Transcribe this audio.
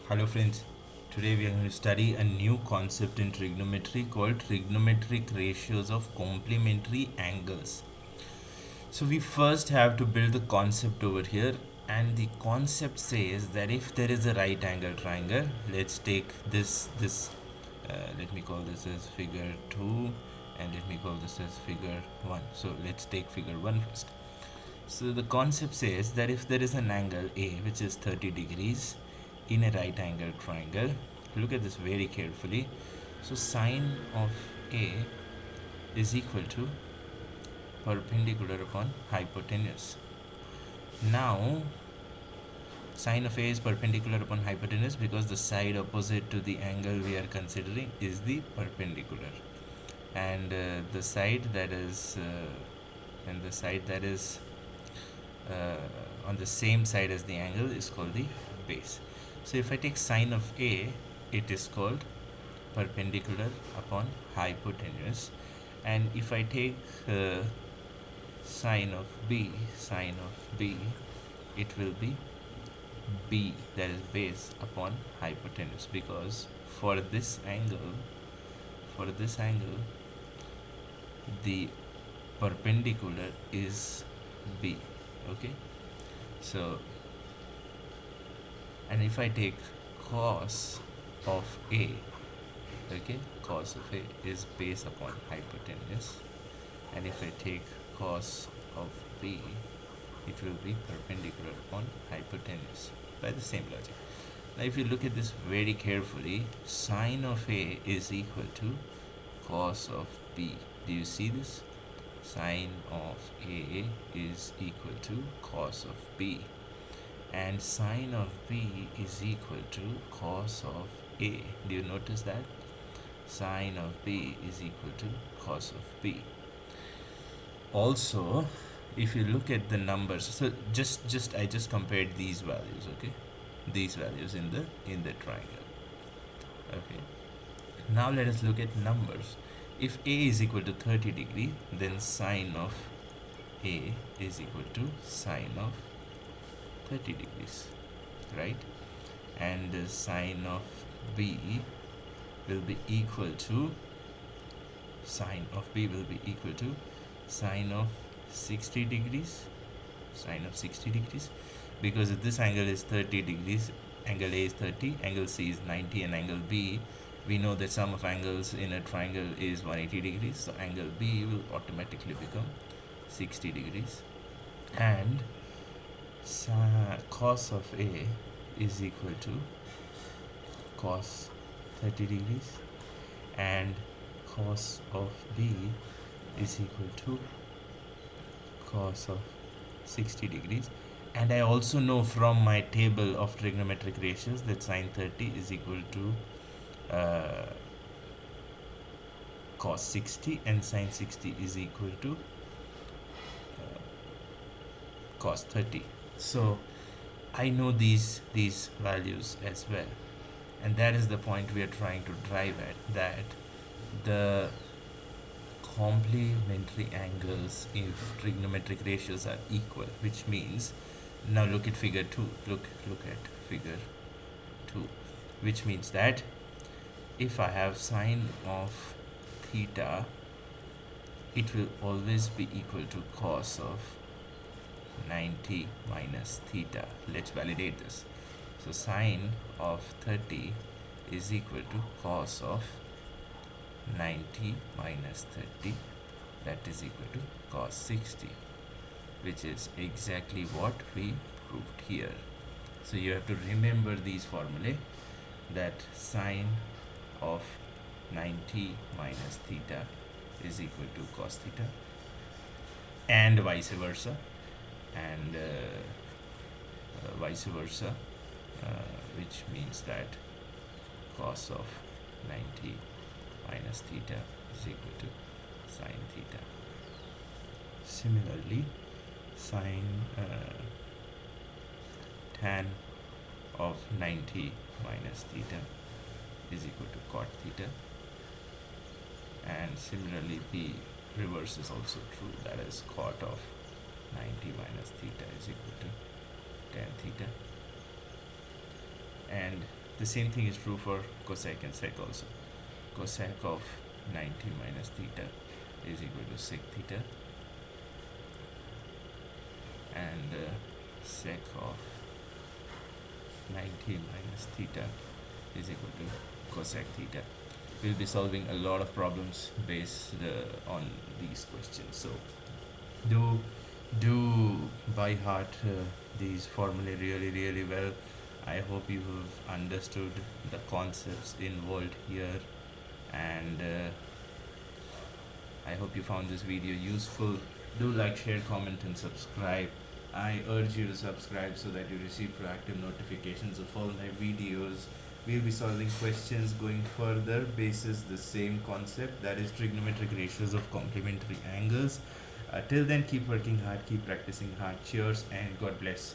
Hello friends, today we are going to study a new concept in trigonometry called trigonometric ratios of complementary angles. So we first have to build the concept over here, and the concept says that if there is a right angle triangle, let's take let me call this as figure 2 and let me call this as figure 1. So let's take figure 1 first. So the concept says that if there is an angle A which is 30 degrees in a right angle triangle, look at this very carefully. So sine of A is equal to perpendicular upon hypotenuse. Now sine of A is perpendicular upon hypotenuse because the side opposite to the angle we are considering is the perpendicular, and the side that is on the same side as the angle is called the base. So if I take sine of A, it is called perpendicular upon hypotenuse, and if I take sine of B, it will be B, that is base upon hypotenuse, because for this angle the perpendicular is B. Okay, so and if I take cos of A, okay, cos of A is base upon hypotenuse, and if I take cos of B, it will be perpendicular upon hypotenuse by the same logic. Now if you look at this very carefully, sine of A is equal to cos of B. Do you see this? Sine of A is equal to cos of B, and sine of B is equal to cos of A. Do you notice that? Sine of B is equal to cos of B. Also, if you look at the numbers, so I just compared these values, okay, these values in the triangle. Okay, now let us look at numbers. If A is equal to 30 degree, then sine of A is equal to sine of 30 degrees, right? And the sine of B will be equal to sine of B will be equal to sine of 60 degrees, because if this angle is 30 degrees, angle A is 30, angle C is 90, and angle B, we know that sum of angles in a triangle is 180 degrees, so angle B will automatically become 60 degrees, and cos of A is equal to cos 30 degrees, and cos of B is equal to cos of 60 degrees. And I also know from my table of trigonometric ratios that sine 30 is equal to cos 60, and sine 60 is equal to cos 30. So I know these values as well, and that is the point we are trying to drive at, that the complementary angles if trigonometric ratios are equal, which means, now look at figure 2, look at figure 2, which means that if I have sine of theta, it will always be equal to cos of 90 minus theta. Let's validate this. So sine of 30 is equal to cos of 90 minus 30, that is equal to cos 60, which is exactly what we proved here. So you have to remember these formulae, that sine of 90 minus theta is equal to cos theta, and vice versa, and which means that cos of 90 minus theta is equal to sine theta. Similarly, tan of 90 minus theta is equal to cot theta, and similarly the reverse is also true, that is cot of 90 minus theta is equal to tan theta, and The same thing is true for cosec and sec also. Cosec of 90 minus theta is equal to sec theta, and sec of 90 minus theta is equal to cosec theta. We'll be solving a lot of problems based on these questions. So do by heart these formulae really well. I hope you have understood the concepts involved here, and I hope you found this video useful. Do like, share, comment, and subscribe. I urge you to subscribe so that you receive proactive notifications of all my videos. We'll be solving questions going further basis the same concept, that is trigonometric ratios of complementary angles. Till then, keep working hard, keep practicing hard. Cheers and God bless.